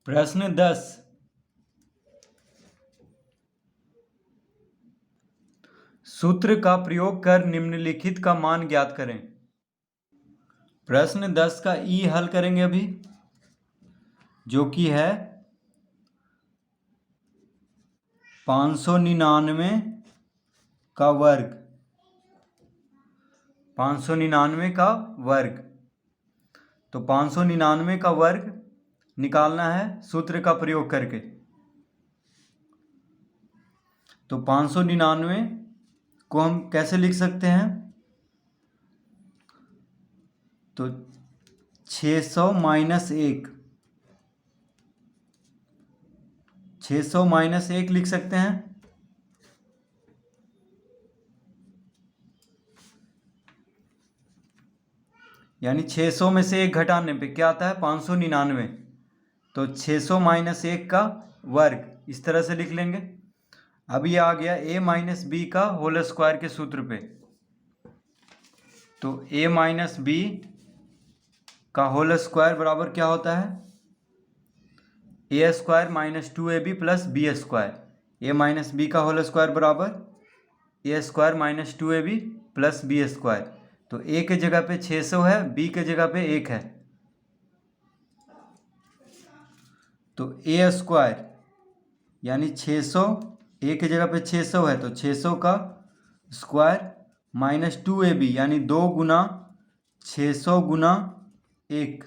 प्रश्न 10। सूत्र का प्रयोग कर निम्नलिखित का मान ज्ञात करें। प्रश्न 10 का ई हल करेंगे अभी, जो कि है 599 का वर्ग। 599 का वर्ग, तो 599 का वर्ग निकालना है सूत्र का प्रयोग करके। तो 599 को हम कैसे लिख सकते हैं? तो 600 माइनस 1, 600 माइनस 1 लिख सकते हैं। यानी 600 में से 1 घटाने पे क्या आता है? 599। तो 600 माइनस 1 का वर्ग, इस तरह से लिख लेंगे। अब ये आ गया a माइनस बी का होल स्क्वायर के सूत्र पे। तो a माइनस बी का होल स्क्वायर बराबर क्या होता है? A square minus 2ab plus B square. A minus B का होल स्क्वायर बराबर A square minus 2ab plus B square. तो ए के जगह पे 600 है, बी के जगह पे 1 है। तो ए स्क्वायर यानी 600, ए के जगह पे 600 है तो 600 का स्क्वायर माइनस 2ab यानी 2 गुना 600 गुना 1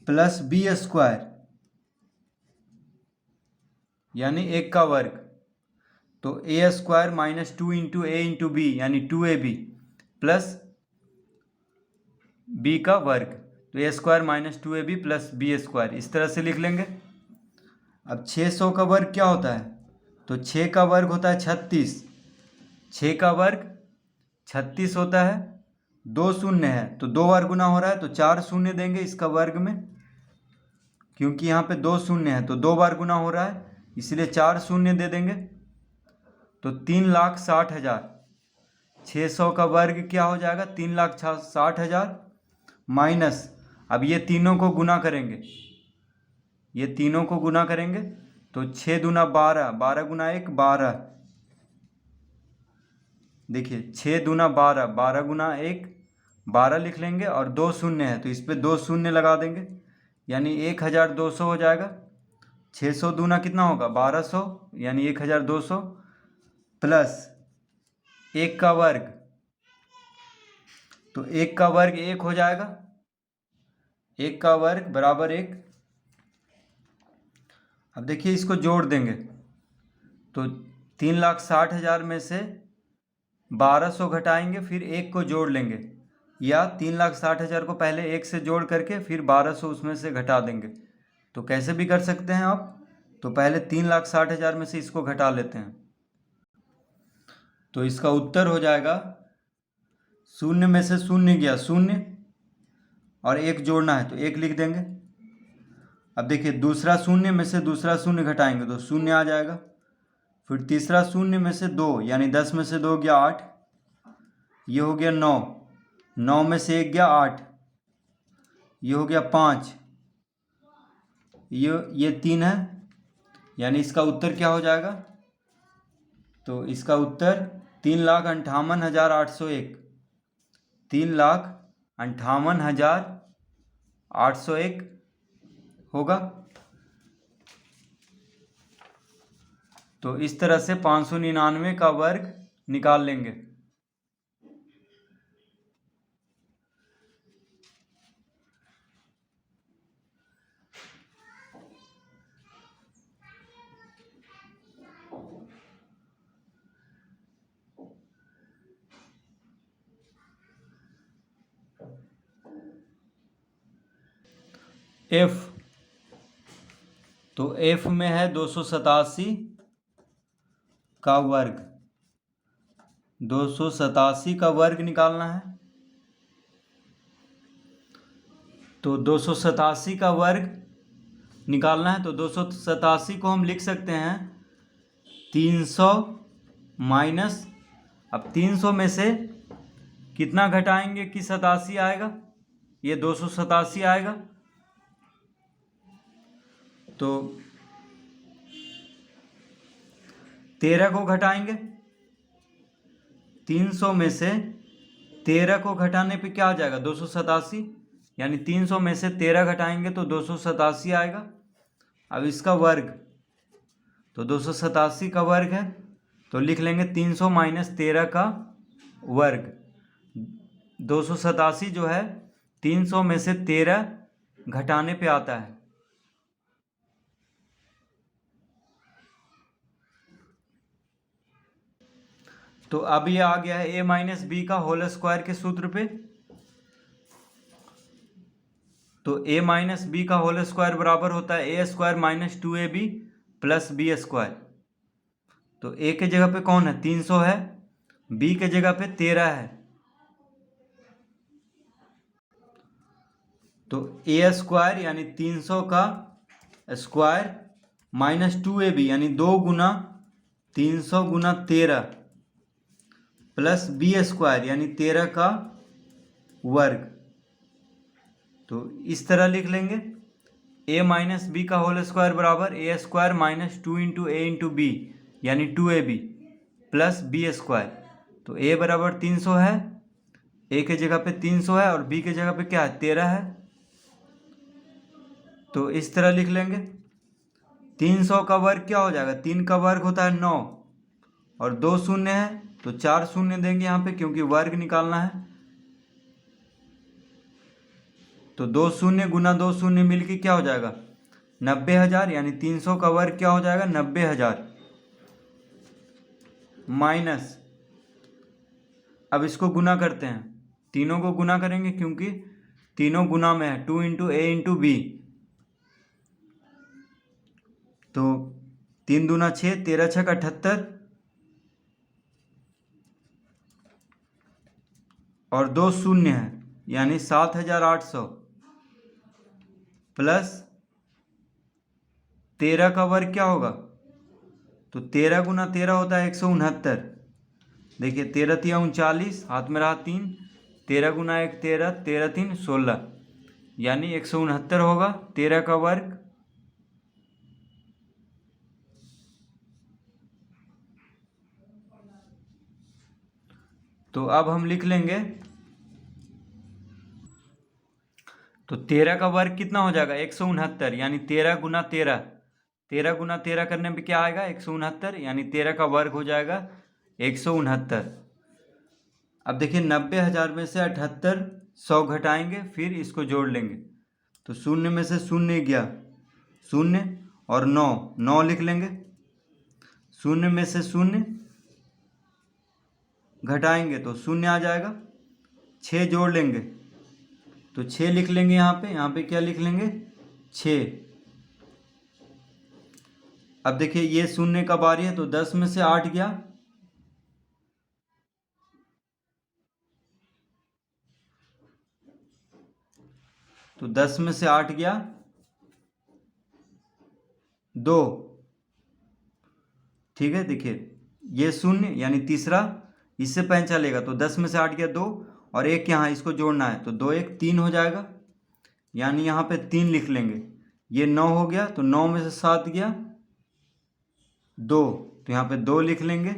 प्लस बी स्क्वायर यानी 1 का वर्ग। तो A square minus 2 into A into B यानी 2ab प्लस बी का वर्ग। तो A square minus 2ab plus B square, इस तरह से लिख लेंगे। अब 600 का वर्ग क्या होता है? तो 6 का वर्ग होता है 36। 6 का वर्ग 36 होता है। 2 शून्य है तो 2 बार गुना हो रहा है, तो 4 शून्य देंगे इसका वर्ग में। क्योंकि यहाँ पे 2 शून्य है तो 2 बार गुना हो रहा है, इसलिए 4 शून्य दे देंगे। तो 3,60,000। 600 का वर्ग क्या हो जाएगा? 3,60,000 माइनस, अब ये तीनों को गुना करेंगे, ये तीनों को गुना करेंगे तो 6 दूना 12, 12 गुना 1 12। देखिए 6 दूना 12, 12 गुना 1 12 लिख लेंगे, और 2 शून्य है तो इस पर 2 शून्य लगा देंगे, यानी 1,200 हो जाएगा। 600 दूना कितना होगा? 1200 यानी 1,200 प्लस 1 का वर्ग, तो 1 का वर्ग 1 हो जाएगा। 1 का वर्ग बराबर 1। अब देखिए इसको जोड़ देंगे तो 3,60,000 में से 1200 घटाएंगे, फिर 1 को जोड़ लेंगे, या 3,60,000 को पहले 1 से जोड़ करके फिर 1200 उसमें से घटा देंगे। तो कैसे भी कर सकते हैं आप। तो पहले 3,60,000 में से इसको घटा लेते हैं, तो इसका उत्तर हो जाएगा, शून्य में से शून्य गया शून्य, और 1 जोड़ना है तो 1 लिख देंगे। अब देखिए दूसरा शून्य में से दूसरा शून्य घटाएंगे तो शून्य आ जाएगा। फिर तीसरा शून्य में से 2 यानी 10 में से 2 गया 8, ये हो गया 9, 9 में से 1 गया 8, ये हो गया 5, ये 3 है, यानी इसका उत्तर क्या हो जाएगा? तो इसका उत्तर 3,58,801, 3,58,801 होगा। तो इस तरह से 599 का वर्ग निकाल लेंगे। एफ, तो एफ में है 287 का वर्ग। 287 का वर्ग निकालना है। तो 287 का वर्ग निकालना है, तो 287 को हम लिख सकते हैं 300 माइनस, अब 300 में से कितना घटाएंगे कि 87 आएगा? ये 287 आएगा। तो 13 को घटाएंगे, 300 में से 13 को घटाने पे क्या आ जाएगा 287, यानी 300 में से 13 घटाएंगे तो 287 आएगा। अब इसका वर्ग, तो 287 का वर्ग है तो लिख लेंगे 300 माइनस 13 का वर्ग। 287 जो है 300 में से 13 घटाने पे आता है। तो अब ये आ गया है a माइनस बी का होल स्क्वायर के सूत्र पे। तो a माइनस बी का होल स्क्वायर बराबर होता है A square minus 2ab plus B square. तो a के जगह पे कौन है 300 है, b के जगह पे 13 है। तो a स्क्वायर यानी 300 का स्क्वायर माइनस 2ab यानी 2 गुना 300 गुना 13 प्लस बी स्क्वायर यानी 13 का वर्ग। तो इस तरह लिख लेंगे a माइनस बी का होल स्क्वायर बराबर A square minus 2 into A into B यानी 2ab प्लस बी स्क्वायर। तो a बराबर 300 है, a के जगह पे 300 है और b के जगह पे क्या है 13 है। तो इस तरह लिख लेंगे 300 का वर्ग क्या हो जाएगा, 3 का वर्ग होता है 9 और 2 शून्य है तो 4 शून्य देंगे यहाँ पे क्योंकि वर्ग निकालना है। तो 2 शून्य गुना 2 शून्य मिलके क्या हो जाएगा 90,000 यानी 300 का वर्ग क्या हो जाएगा 90,000 माइनस, अब इसको गुना करते हैं, तीनों को गुना करेंगे क्योंकि तीनों गुना में है 2 इंटू ए इंटू बी। तो 3 दूना 6, 13 छक 78 और 2 शून्य है यानी 7,800 प्लस 13 का वर्ग क्या होगा, तो 13 गुना 13 होता है 169। देखिए 13 तिया 39, हाथ में रहा 3, 13 गुना 1 13, 13 3 16 यानी 169 होगा 13 का वर्ग। तो अब हम लिख लेंगे, तो 13 का वर्ग कितना हो जाएगा 169 यानी 13 गुना 13, 13 गुना 13 करने पे क्या आएगा 169 यानी 13 का वर्ग हो जाएगा 169। अब देखिए 90,000 में से 78 100 घटाएंगे फिर इसको जोड़ लेंगे। तो शून्य में से शून्य गया शून्य और 9 लिख लेंगे। शून्य में से शून्य घटाएंगे तो शून्य आ जाएगा, 6 जोड़ लेंगे तो 6 लिख लेंगे यहाँ पे क्या लिख लेंगे 6। अब देखिए ये शून्य का बारी है तो 10 में से 8 गया, तो 10 में से 8 गया 2, ठीक है। देखिए ये शून्य यानी तीसरा इससे पैन चलेगा तो 10 में से 8 गया 2 और एक यहाँ इसको जोड़ना है तो 2 1 3 हो जाएगा यानी यहाँ पे 3 लिख लेंगे। ये 9 हो गया तो 9 में से 7 गया 2 तो यहाँ पे 2 लिख लेंगे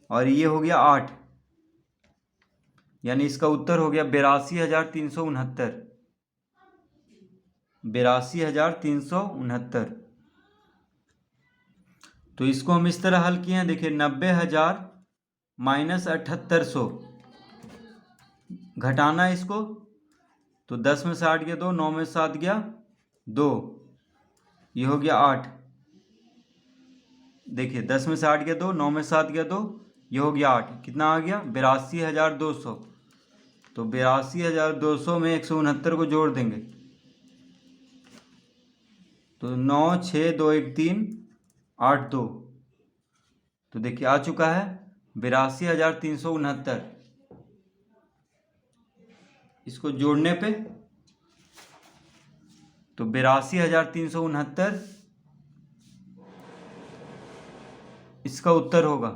और ये हो गया 8 यानी इसका उत्तर हो गया 82,369, 82,369। तो इसको हम इस तरह हल किए हैं, देखिए 90,000 माइनस 7800 घटाना है इसको तो 10 में से 8 गया 2, 9 में से 7 गया 2, ये हो गया 8। देखिए 10 में से 8 गया 2, 9 में से 7 गया 2, ये हो गया 8, कितना आ गया 82,200। तो 82,200 में 169 को जोड़ देंगे तो 9 6 2 1 3 8 2, तो देखिए आ चुका है 82,369। इसको जोड़ने पे तो 82,369 इसका उत्तर होगा।